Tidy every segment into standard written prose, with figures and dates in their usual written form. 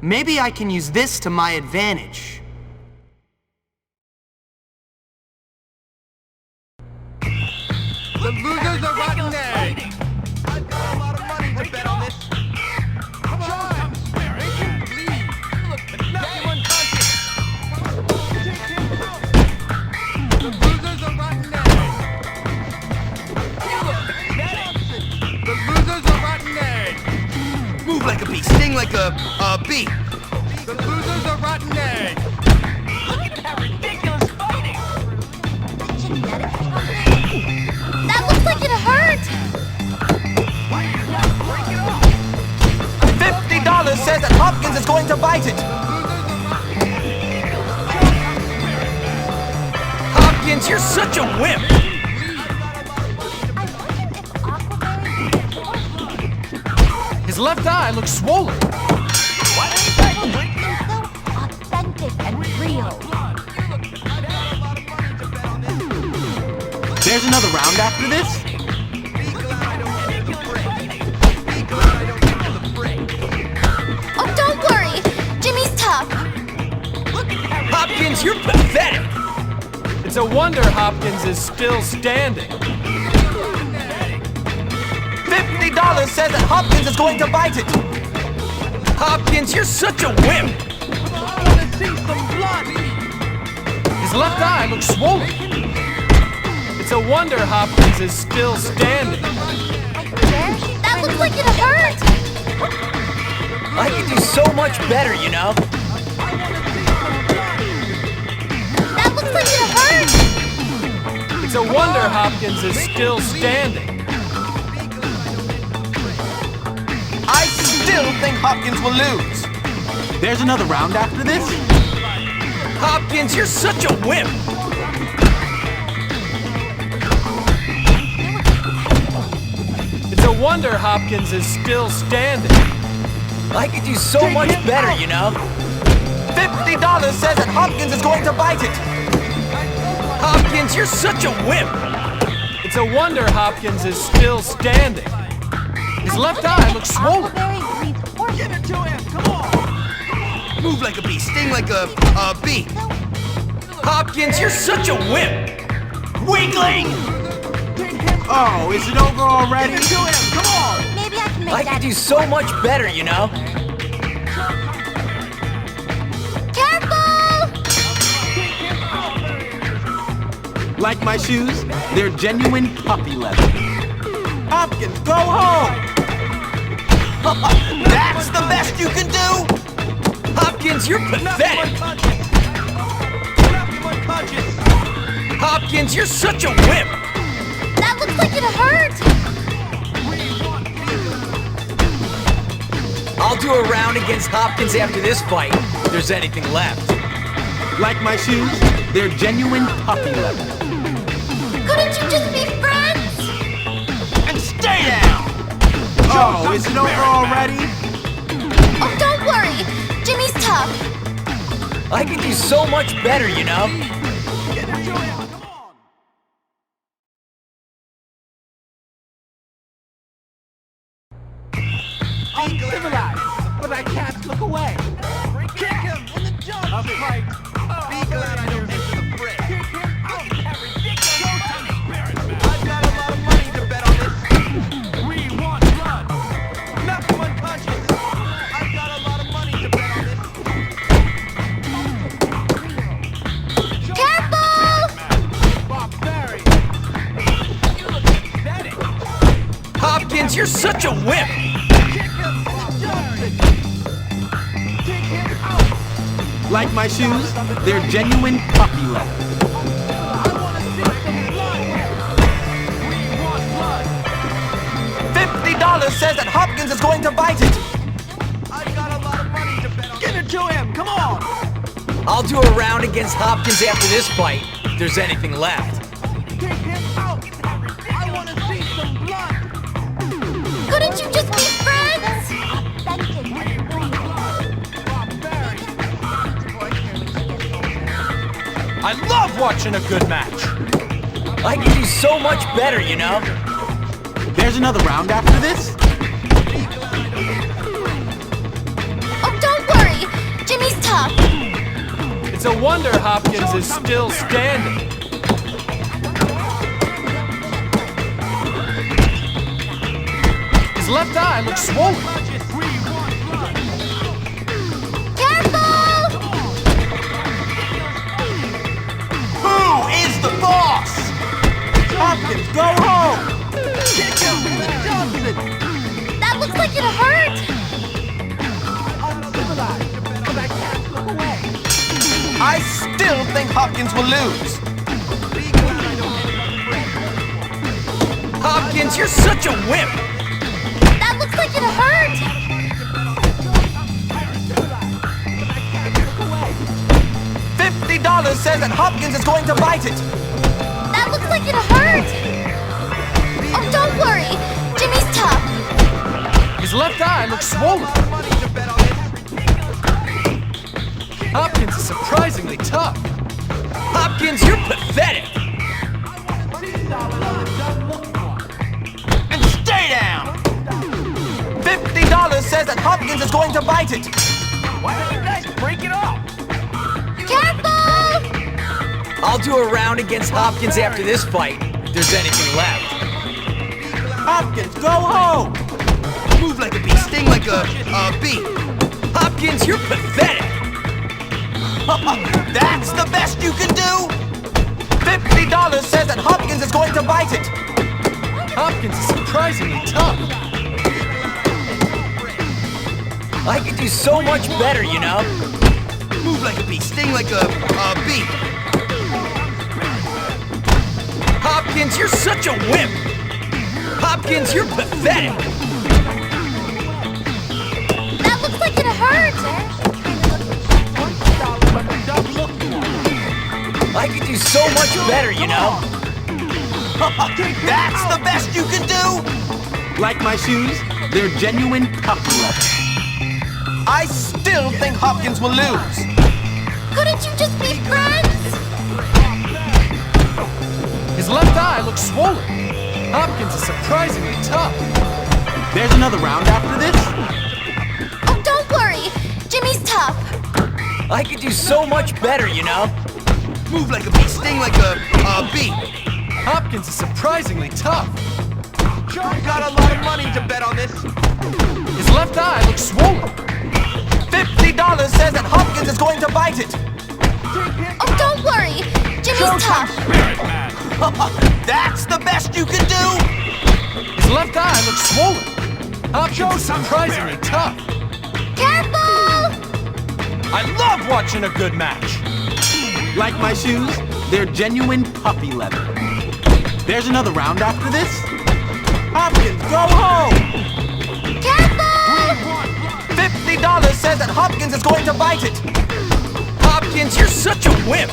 Maybe I can use this to my advantage. The losers are rotten eggs! I've got a lot of money to bet on this. Come on! Make him bleed! Knock him unconscious! The losers are rotten eggs! The losers are rotten eggs! Move like a bee, sting like a bee. The losers are rotten eggs! Look at that ridiculous fighting! That looks like it hurt! $50 says that Hopkins is going to bite it. Hopkins, you're such a wimp. His left eye looks swollen. Authentic and real. There's another round after this? Oh, don't worry. Jimmy's tough. Hopkins, you're pathetic. It's a wonder Hopkins is still standing. $50 says that Hopkins is going to bite it. Hopkins, you're such a wimp. I want to see some blood! His left eye looks swollen. It's a wonder Hopkins is still standing. That looks like it hurt! I could do so much better, you know? That looks like it hurt! It's a wonder Hopkins is still standing. I still think Hopkins will lose. There's another round after this? Hopkins, you're such a wimp. It's a wonder Hopkins is still standing. I could do so much better, you know? $50 says that Hopkins is going to bite it. Hopkins, you're such a wimp. It's a wonder Hopkins is still standing. His left eye looks swollen. Give it to him! Come on! Move like a bee, sting like a bee. Hopkins, you're such a wimp. Weakling! Oh, is it over already? Give it to him! Come on! Maybe I can make I that. could do so much better, you know? Careful! Like my shoes? They're genuine puppy leather. Hopkins, go home! That's the best you can do? Hopkins, you're pathetic! Hopkins, you're such a wimp! That looks like it hurt! I'll do a round against Hopkins after this fight, if there's anything left. Like my shoes? They're genuine puppy leather. Couldn't you just be friends? And stay down! Oh, is it over already? Oh, don't worry. Jimmy's tough. I could do so much better, you know? Give it to him! Come on! Uncivilized, but I can't look away. Kick him in the jump! A fight. Be glad I don't enter the fray. Kick him out! That ridiculous I've got a lot of money to bet on this. We want blood. Knock him unconscious. I've got a lot of money to bet on this. Careful! Barbarian. You look pathetic. Hopkins, you're such a wimp! Kick him in the jump. Kick him out. Like my shoes? They're genuine puppy leather. I want to see some blood. We want blood. $50 says that Hopkins is going to bite it. I've got a lot of money to bet on. Give it to him. Come on. I'll do a round against Hopkins after this fight, if there's anything left. Kick him out. I want to see some blood. Couldn't you just be friends? Authentic and real. I love watching a good match. I can do so much better, you know? There's another round after this? Jimmy's tough. It's a wonder Hopkins is still standing. His left eye looks swollen. Careful! Who is the boss? Hopkins, go home! Kick him in the Johnson! That looks like it hurt. Uncivilized, but I can't look away. I still think Hopkins will lose. Be glad I don't end up afraid. Hopkins, you're such a wimp! That looks like it hurt. $50 says that Hopkins is going to bite it. That looks like it hurt. Oh, don't worry. Jimmy's tough. His left eye looks swollen. Money to bet on this. Hopkins is surprisingly tough. Hopkins, you're pathetic. And stay down. $50 says that Hopkins is going to bite it. Why don't you guys break it off? Careful! I'll do a round against Hopkins after this fight, if there's anything left. Hopkins, go home! Move like a bee, sting like a bee. Hopkins, you're pathetic. That's the best you can do? $50 says that Hopkins is going to bite it. Hopkins is surprisingly tough. I could do so much better, you know? Move like a bee, sting like a bee. Hopkins, you're such a wimp! Hopkins, you're pathetic! That looks like it hurt. I could do so much better, you know? That's the best you can do? Like my shoes, they're genuine puppy leather. I still think Hopkins will lose. Couldn't you just be friends? His left eye looks swollen. Hopkins is surprisingly tough. There's another round after this. Oh, don't worry. Jimmy's tough. I could do so much better, you know? Move like a bee, sting like a bee. Hopkins is surprisingly tough. I've got a lot of money to bet on this. His left eye looks swollen. $50 says that Hopkins is going to bite it. Oh, don't worry. Jimmy's tough. That's the best you can do? His left eye looks swollen. Hopkins is surprisingly tough. Careful! I love watching a good match. Like my shoes, they're genuine puppy leather. There's another round after this. Hopkins, go home! Careful! $50 says that Hopkins is going to bite it. Hopkins, you're such a wimp.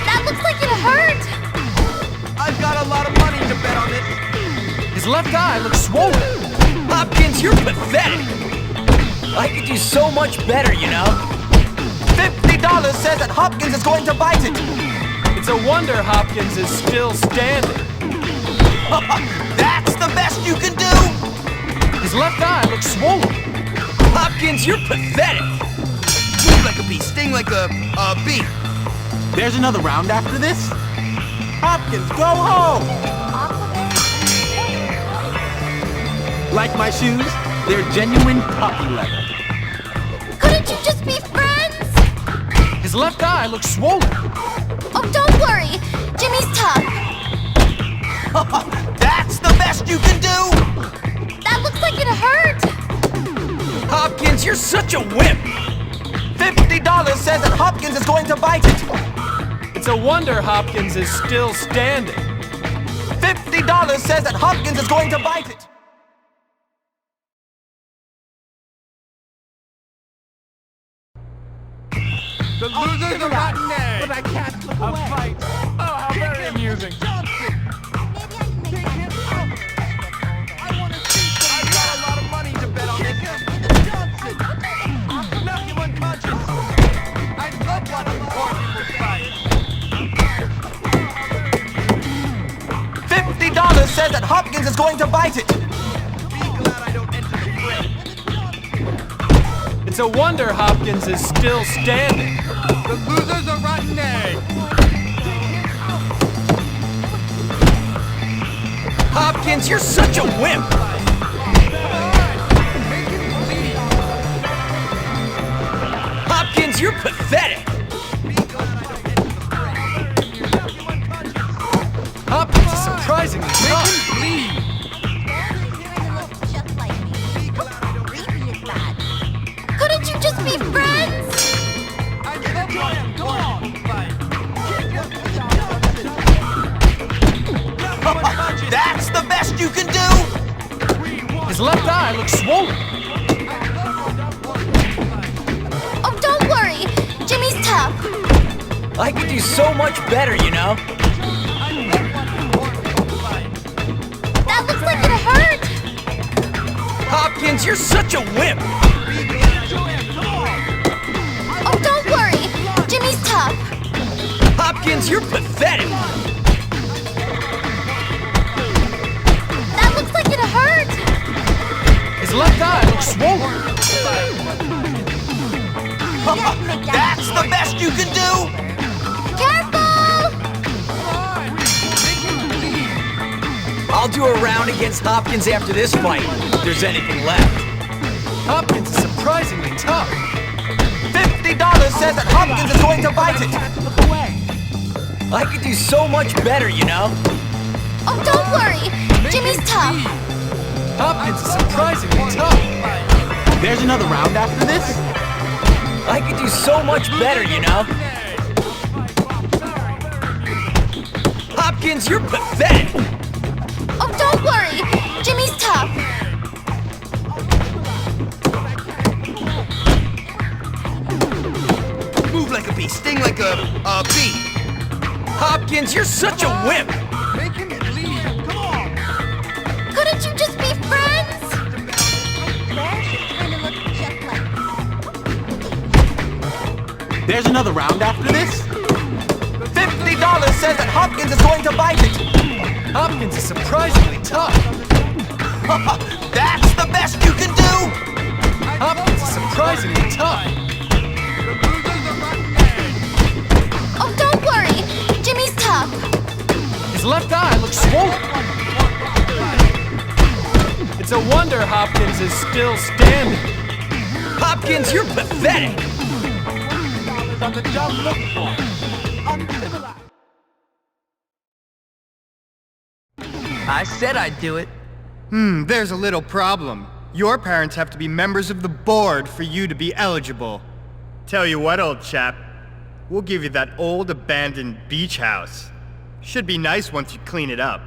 That looks like it hurt. I've got a lot of money to bet on this. His left eye looks swollen. Hopkins, you're pathetic. I could do so much better, you know? $50 says that Hopkins is going to bite it. It's a wonder Hopkins is still standing. That's the best you can do? His left eye looks swollen. Hopkins, you're pathetic. Move like a bee, sting like a bee. There's another round after this. Hopkins, go home! Like my shoes, they're genuine puppy leather. Couldn't you just be friends? His left eye looks swollen. Oh, don't worry. Jimmy's tough. That's the best you can do? That looks like it hurt. Hopkins, you're such a wimp. $50 says that Hopkins is going to bite it. It's a wonder Hopkins is still standing. $50 says that Hopkins is going to bite it. The loser's a rotten egg, but I can't look away. A fight. Oh, how very amusing. Johnson. Take him out. I want to see some. I've got a lot of money to bet on this. Johnson. Knock him unconscious. I love watching poor people fight. $50 says that Hopkins is going to bite it. Be glad I don't enter the fray. It's a wonder Hopkins is still standing. The loser's a rotten egg. Hopkins, you're such a wimp! Hopkins, you're pathetic! Hopkins is surprisingly tough. Couldn't you just be friends? That's the best you can do? His left eye looks swollen. Oh, don't worry. Jimmy's tough. I could do so much better, you know? That looks like it hurt. Hopkins, you're such a wimp! Oh, don't worry. Jimmy's tough. Hopkins, you're pathetic! That looks like it hurt. His left eye looks swollen. That's the best you can do? Careful! I'll do a round against Hopkins after this fight, if there's anything left. Hopkins is surprisingly tough. $50 says that Hopkins is going to bite it! I could do so much better, you know? Oh, don't worry. Jimmy's tough. Hopkins is surprisingly tough. There's another round after this? I could do so much better, you know? Hopkins, you're pathetic! Oh, don't worry. Jimmy's tough. Move like a bee, sting like a bee. Hopkins, you're such a wimp! Make him bleed. Come on. Couldn't you just be friends? There's another round after this? $50 says that Hopkins is going to bite it! Hopkins is surprisingly tough. That's the best you can do? Hopkins is surprisingly tough. Oh, don't worry. Jimmy's tough. His left eye looks swollen. It's a wonder Hopkins is still standing. Hopkins, you're pathetic! On the job looking for. Uncivilized. I said I'd do it. There's a little problem. Your parents have to be members of the board for you to be eligible. Tell you what, old chap. We'll give you that old abandoned beach house. Should be nice once you clean it up.